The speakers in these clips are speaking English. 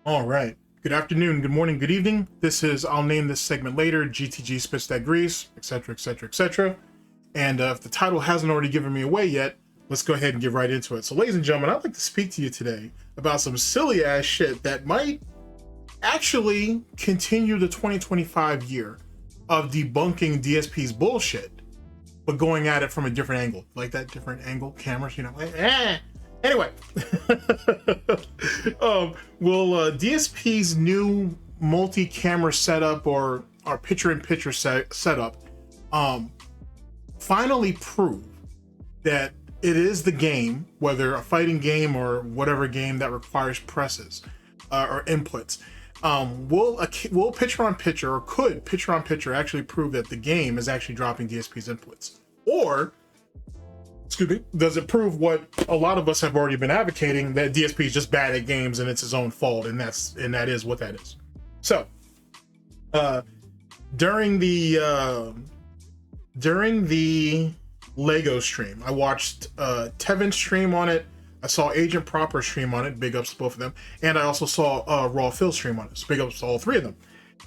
All right. Good afternoon, good morning, good evening. This is, I'll name this segment later, GTG Spits That Grease, etc., etc., etc. And if the title hasn't already given me away yet, let's go ahead and get right into it. So, ladies and gentlemen, I'd like to speak to you today about some silly ass shit that might actually continue the 2025 year of debunking DSP's bullshit, but going at it from a different angle. Like that different angle cameras, you know? Anyway, will DSP's new multi-camera setup or picture-in-picture setup finally prove that it is the game, whether a fighting game or whatever game that requires presses or inputs? Will picture-on-picture, or could picture-on-picture actually prove that the game is actually dropping DSP's inputs? Or excuse me, does it prove what a lot of us have already been advocating, that DSP is just bad at games and it's his own fault, and that is what that is? So, during the Lego stream, I watched Tevin's stream on it. I saw Agent Proper stream on it. Big ups to both of them, and I also saw Raw Phil stream on it. So big ups to all three of them.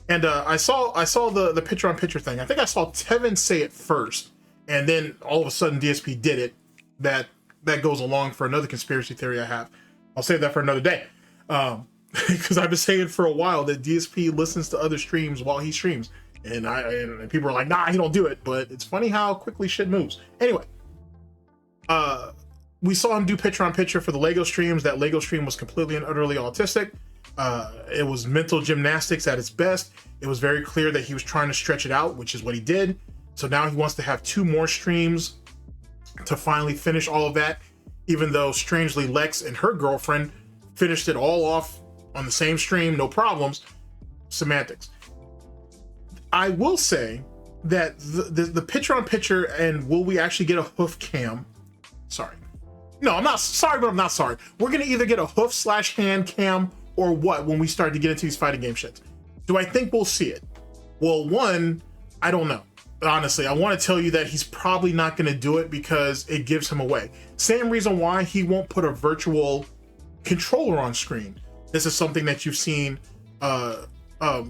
And I saw the picture-on-picture thing. I think I saw Tevin say it first, and then all of a sudden DSP did it. That goes along for another conspiracy theory I have. I'll save that for another day, because I've been saying for a while that DSP listens to other streams while he streams, and people are like, nah, he don't do it. But it's funny how quickly shit moves. Anyway, we saw him do picture-on-picture for the Lego streams. That Lego stream was completely and utterly autistic. It was mental gymnastics at its best. It was very clear that he was trying to stretch it out, which is what he did. So now he wants to have 2 more streams to finally finish all of that, even though strangely Lex and her girlfriend finished it all off on the same stream, no problems. Semantics. I will say that the picture-on-picture, and will we actually get a hoof cam? Sorry. No, I'm not sorry, but I'm not sorry. We're going to either get a hoof/hand cam or what when we start to get into these fighting game shits. Do I think we'll see it? Well, one, I don't know. Honestly, I want to tell you that he's probably not going to do it because it gives him away. Same reason why he won't put a virtual controller on screen. This is something that you've seen. There's a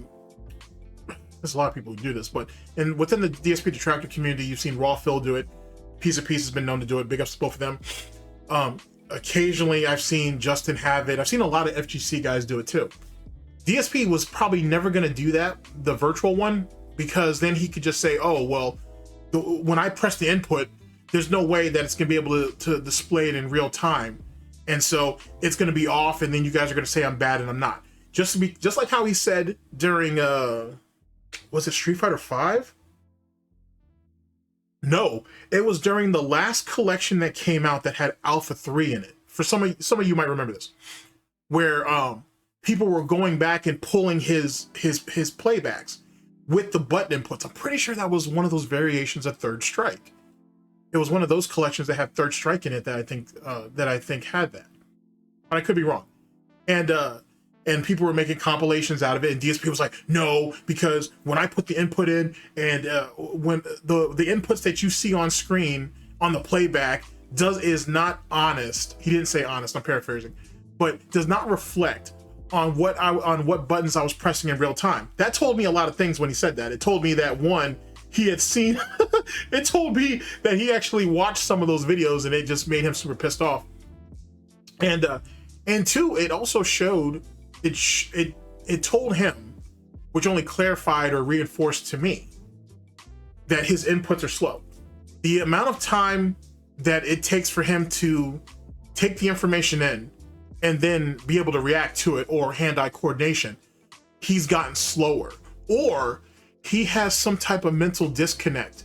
lot of people who do this, but within the DSP detractor community, you've seen Raw Phil do it. Piece of Piece has been known to do it. Big ups to both of them. Occasionally, I've seen Justin have it. I've seen a lot of FGC guys do it too. DSP was probably never going to do that, the virtual one, because then he could just say, oh, well, when I press the input, there's no way that it's going to be able to display it in real time. And so it's going to be off, and then you guys are going to say I'm bad and I'm not. Just like how he said during, was it Street Fighter 5? No, it was during the last collection that came out that had Alpha 3 in it. For some of you might remember this, where people were going back and pulling his playbacks with the button inputs. I'm pretty sure that was one of those variations of Third Strike. It was one of those collections that had Third Strike in it that I think had that. But I could be wrong. And people were making compilations out of it, and DSP was like, no, because when I put the input in, and when the inputs that you see on screen on the playback is not honest. He didn't say honest, I'm paraphrasing, but does not reflect on what buttons I was pressing in real time. That told me a lot of things when he said that. It told me that, one, he had seen it told me that he actually watched some of those videos, and it just made him super pissed off. And two, it also showed it told him, which only clarified or reinforced to me, that his inputs are slow. The amount of time that it takes for him to take the information in and then be able to react to it, or hand-eye coordination, he's gotten slower. Or he has some type of mental disconnect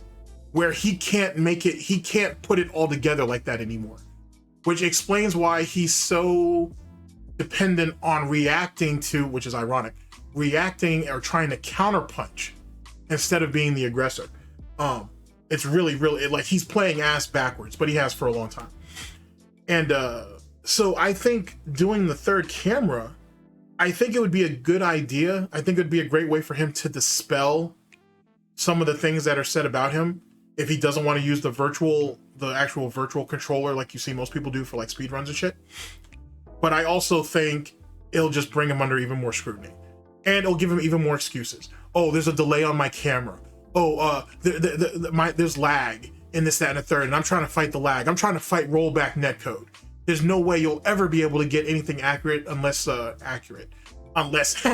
where he can't put it all together like that anymore. Which explains why he's so dependent on reacting to, which is ironic, reacting or trying to counterpunch instead of being the aggressor. It's really, like, he's playing ass backwards, but he has for a long time. And so I think doing the third camera, I think it would be a good idea. I think it would be a great way for him to dispel some of the things that are said about him if he doesn't want to use the actual virtual controller like you see most people do for like speedruns and shit. But I also think it'll just bring him under even more scrutiny. And it'll give him even more excuses. Oh, there's a delay on my camera. Oh, there's lag in this, that, and the third, and I'm trying to fight the lag. I'm trying to fight rollback netcode. There's no way you'll ever be able to get anything accurate unless unless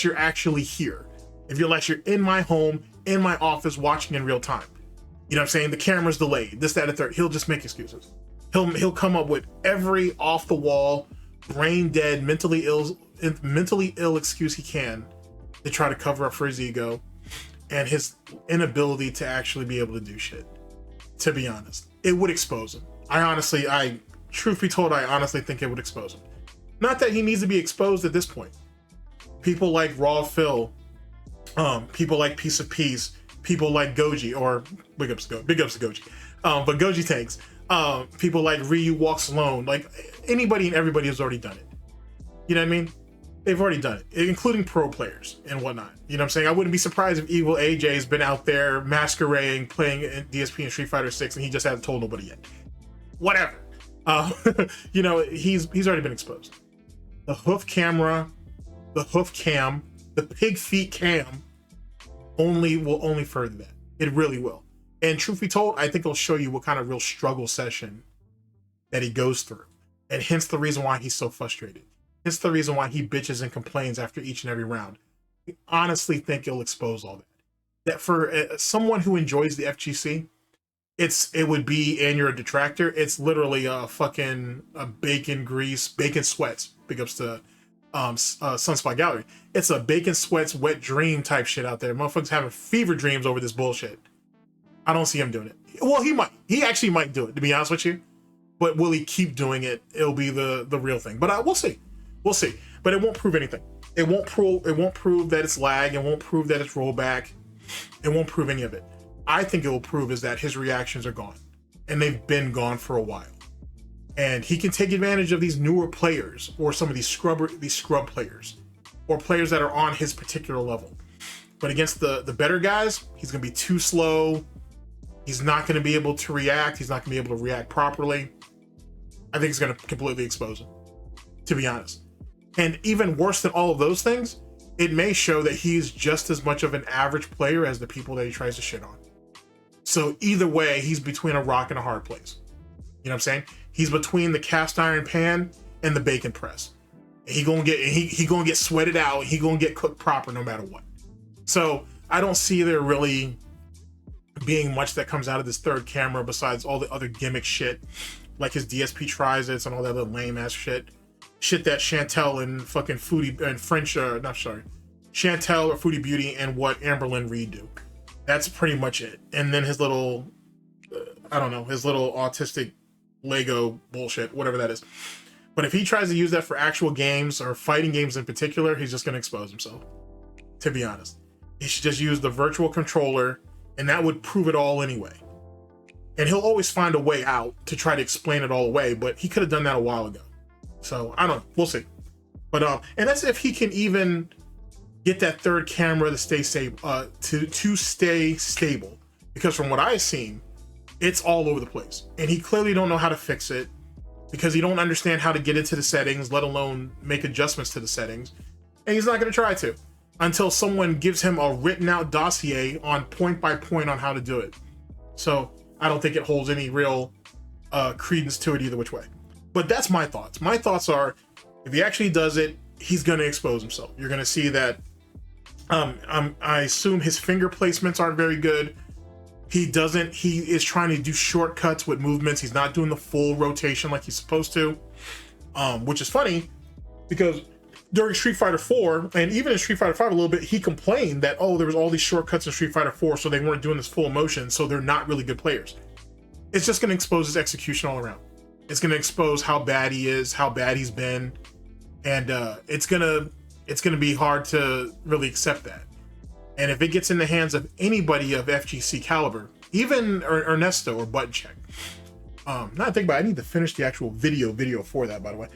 you're actually here. Unless you're in my home, in my office, watching in real time. You know what I'm saying? The camera's delayed, this, that, and the third. He'll just make excuses. He'll come up with every off the wall, brain dead, mentally ill excuse he can to try to cover up for his ego and his inability to actually be able to do shit. To be honest, it would expose him. Truth be told, I honestly think it would expose him. Not that he needs to be exposed at this point. People like Raw Phil, people like Piece of Peace, people like Goji, or big ups to Goji, but Goji Tanks, people like Ryu Walks Alone, like anybody and everybody has already done it. You know what I mean? They've already done it, including pro players and whatnot. You know what I'm saying? I wouldn't be surprised if Evil AJ has been out there masquerading, playing DSP and Street Fighter 6, and he just hasn't told nobody yet. Whatever. You know, he's already been exposed. The hoof camera, the hoof cam, the pig feet cam will only further that. It really will. And truth be told, I think it'll show you what kind of real struggle session that he goes through. And hence the reason why he's so frustrated. Hence the reason why he bitches and complains after each and every round. I honestly think it'll expose all that. That for someone who enjoys the FGC, it would be, and you're a detractor, it's literally a bacon grease, bacon sweats. Big ups to Sunspot Gallery. It's a bacon sweats wet dream type shit out there. Motherfuckers having fever dreams over this bullshit. I don't see him doing it. Well, he might. He actually might do it, to be honest with you. But will he keep doing it? It'll be the real thing. But we'll see. We'll see. But it won't prove anything. It won't prove that it's lag. It won't prove that it's rollback. It won't prove any of it. I think it will prove is that his reactions are gone. And they've been gone for a while. And he can take advantage of these newer players, or some of these scrub players, or players that are on his particular level. But against the better guys, he's going to be too slow. He's not going to be able to react. He's not going to be able to react properly. I think it's going to completely expose him, to be honest. And even worse than all of those things, it may show that he's just as much of an average player as the people that he tries to shit on. So either way, he's between a rock and a hard place. You know what I'm saying? He's between the cast iron pan and the bacon press. He gonna get sweated out. He gonna get cooked proper no matter what. So I don't see there really being much that comes out of this third camera besides all the other gimmick shit, like his DSP tries-its and all that other lame ass shit that Chantel and fucking Foodie and Chantel or Foodie Beauty and what Amberlynn Reed do. That's pretty much it. And then his little, his little autistic Lego bullshit, whatever that is. But if he tries to use that for actual games or fighting games in particular, he's just going to expose himself, to be honest. He should just use the virtual controller, and that would prove it all anyway. And he'll always find a way out to try to explain it all away, but he could have done that a while ago. So I don't know. We'll see. But and that's if he can even get that third camera to stay stable, to stay stable. Because from what I've seen, it's all over the place, and he clearly don't know how to fix it because he don't understand how to get into the settings, let alone make adjustments to the settings. And he's not going to try to until someone gives him a written out dossier on point by point on how to do it. So I don't think it holds any real credence to it either which way. But that's my thoughts. My thoughts are, if he actually does it, he's going to expose himself. You're going to see that. I assume his finger placements aren't very good. He is trying to do shortcuts with movements. He's not doing the full rotation like he's supposed to, which is funny because during Street Fighter 4 and even in Street Fighter 5 a little bit, he complained that, there was all these shortcuts in Street Fighter 4, so they weren't doing this full motion, so they're not really good players. It's just going to expose his execution all around. It's going to expose how bad he is, how bad he's been, and it's gonna be hard to really accept that. And if it gets in the hands of anybody of FGC caliber, even Ernesto or Button Check, now I think about it, I need to finish the actual video for that, by the way.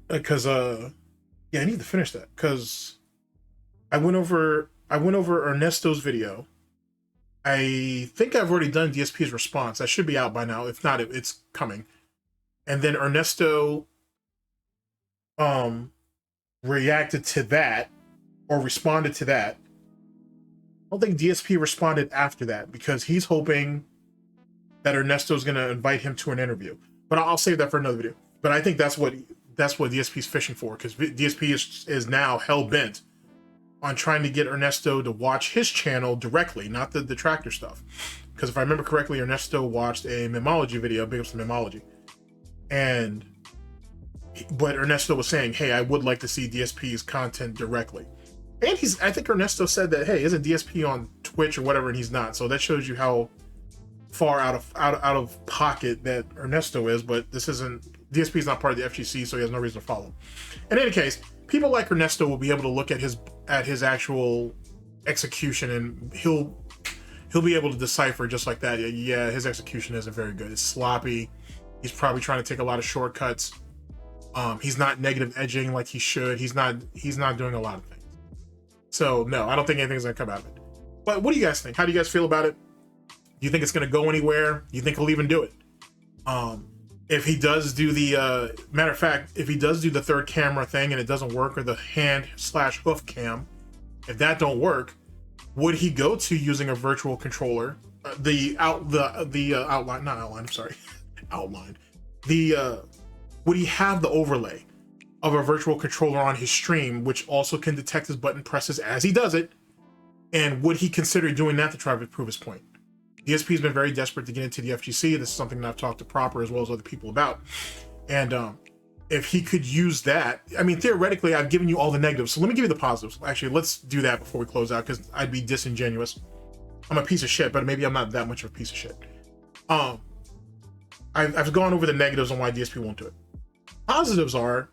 Because I need to finish that because I went over Ernesto's video. I think I've already done DSP's response. That should be out by now. If not, it's coming. and then Ernesto reacted to that or responded to that. I don't think DSP responded after that because he's hoping that Ernesto's going to invite him to an interview. But I'll save that for another video. But I think that's what DSP's fishing for, because DSP is now hell-bent on trying to get Ernesto to watch his channel directly, not the detractor stuff. Because if I remember correctly, Ernesto watched a memology video, big ups to memology. But Ernesto was saying, hey, I would like to see DSP's content directly. And I think Ernesto said that, hey, isn't DSP on Twitch or whatever, and he's not. So that shows you how far out of pocket that Ernesto is. But DSP is not part of the FGC, so he has no reason to follow him. In any case, people like Ernesto will be able to look at his actual execution, and he'll be able to decipher just like that. Yeah, his execution isn't very good. It's sloppy. He's probably trying to take a lot of shortcuts. He's not negative edging like he should. He's not doing a lot of things. So no, I don't think anything's gonna come out of it. But what do you guys think? How do you guys feel about it? Do you think it's gonna go anywhere? Do you think he'll even do it? If he does do the matter of fact, if he does do the third camera thing and it doesn't work, or the hand/hoof cam, if that don't work, would he go to using a virtual controller? Would he have the overlay of a virtual controller on his stream, which also can detect his button presses as he does it? And would he consider doing that to try to prove his point? DSP has been very desperate to get into the FGC. This is something that I've talked to Proper as well as other people about. And if he could use that, I mean, theoretically, I've given you all the negatives. So let me give you the positives. Actually, let's do that before we close out, because I'd be disingenuous. I'm a piece of shit, but maybe I'm not that much of a piece of shit. I've gone over the negatives on why DSP won't do it. Positives are,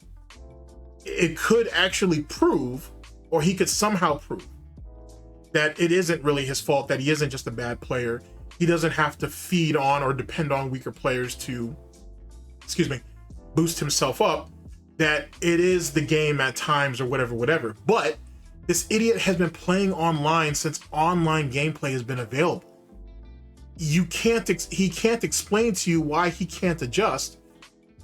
it could actually prove, or he could somehow prove, that it isn't really his fault, that he isn't just a bad player. He doesn't have to feed on or depend on weaker players to, boost himself up, that it is the game at times or whatever. But this idiot has been playing online since online gameplay has been available. He can't explain to you why he can't adjust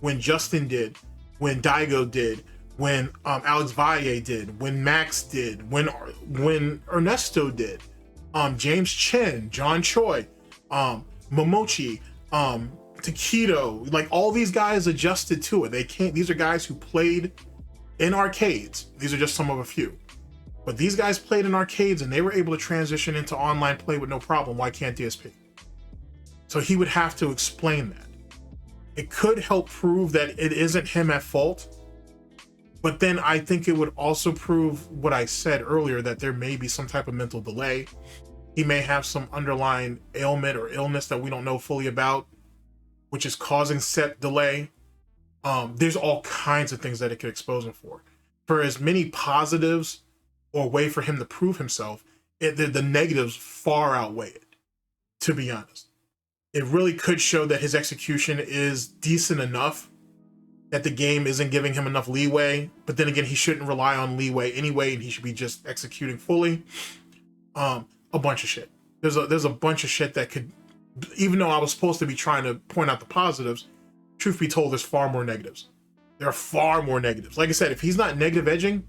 when Justin did, when Daigo did, when Alex Valle did, when Max did, when Ernesto did, James Chen, John Choi, Momochi, Taquito, like all these guys adjusted to it. They can't. These are guys who played in arcades. These are just some of a few, but these guys played in arcades and they were able to transition into online play with no problem. Why can't DSP? So he would have to explain that. It could help prove that it isn't him at fault, but then I think it would also prove what I said earlier, that there may be some type of mental delay. He may have some underlying ailment or illness that we don't know fully about, which is causing set delay. There's all kinds of things that it could expose him for. For as many positives or way for him to prove himself, the negatives far outweigh it, to be honest. It really could show that his execution is decent enough, that the game isn't giving him enough leeway, but then again, he shouldn't rely on leeway anyway, and he should be just executing fully. A bunch of shit. There's a bunch of shit that could, even though I was supposed to be trying to point out the positives, truth be told, there's far more negatives. There are far more negatives. Like I said, if he's not negative edging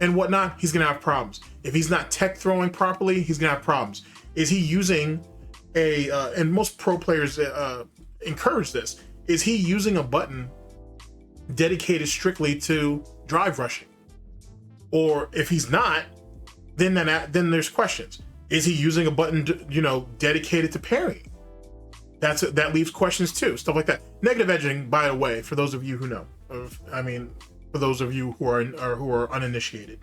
and whatnot, he's gonna have problems. If he's not tech throwing properly, he's gonna have problems. Is he using and most pro players encourage this, is he using a button dedicated strictly to drive rushing? Or if he's not, then there's questions. Is he using a button dedicated to parrying? That leaves questions too, stuff like that. Negative edging, by the way, for those of you who know, for those of you who are uninitiated,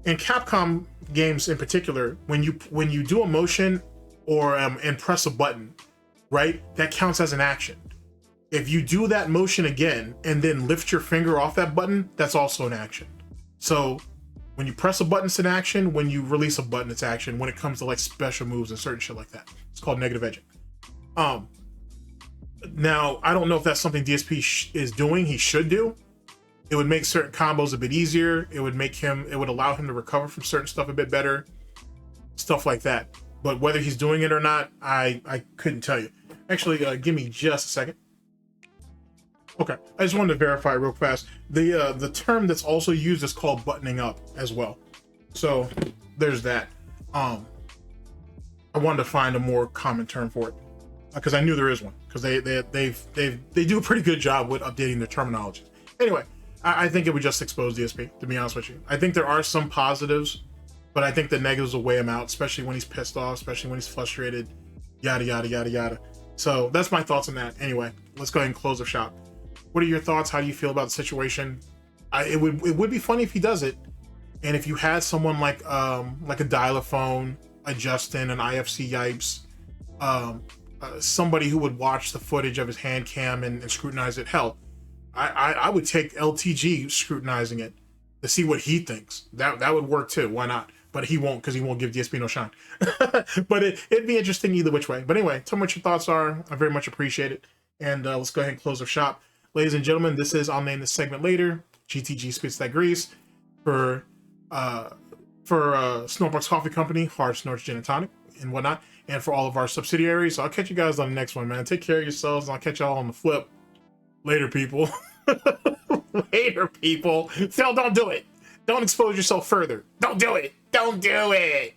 in Capcom games in particular, when you do a motion or and press a button, right, that counts as an action. If you do that motion again and then lift your finger off that button, that's also an action. So when you press a button, it's an action. When you release a button, it's action. When it comes to like special moves and certain shit like that, it's called negative edging. Now I don't know if that's something DSP is doing. He should do. It would make certain combos a bit easier. It would allow him to recover from certain stuff a bit better, stuff like that. But whether he's doing it or not, I couldn't tell you. Actually, give me just a second. Okay, I just wanted to verify real fast. The term that's also used is called buttoning up as well. So there's that. I wanted to find a more common term for it because I knew there is one, because they do a pretty good job with updating their terminology. Anyway, I think it would just expose DSP, to be honest with you. I think there are some positives, but I think the negatives will weigh him out, especially when he's pissed off, especially when he's frustrated, yada yada yada yada. So that's my thoughts on that. Anyway, let's go ahead and close the shop. What are your thoughts? How do you feel about the situation? It would be funny if he does it, and if you had someone like a Dial-A-Phone, a Justin, an IFC Yipes, somebody who would watch the footage of his hand cam and scrutinize it. Hell, I would take LTG scrutinizing it to see what he thinks. That would work too. Why not? But he won't, because he won't give DSP no shine. But it'd be interesting either which way. But anyway, tell me what your thoughts are. I very much appreciate it. And let's go ahead and close the shop. Ladies and gentlemen, this is, I'll name this segment later, GTG Spits That Grease, for SnortBucks Coffee Company, Hard Snorts Gin and Tonic, and whatnot, and for all of our subsidiaries. I'll catch you guys on the next one, man. Take care of yourselves, and I'll catch y'all on the flip. Later, people. Later, people. Phil, don't do it. Don't expose yourself further. Don't do it. Don't do it.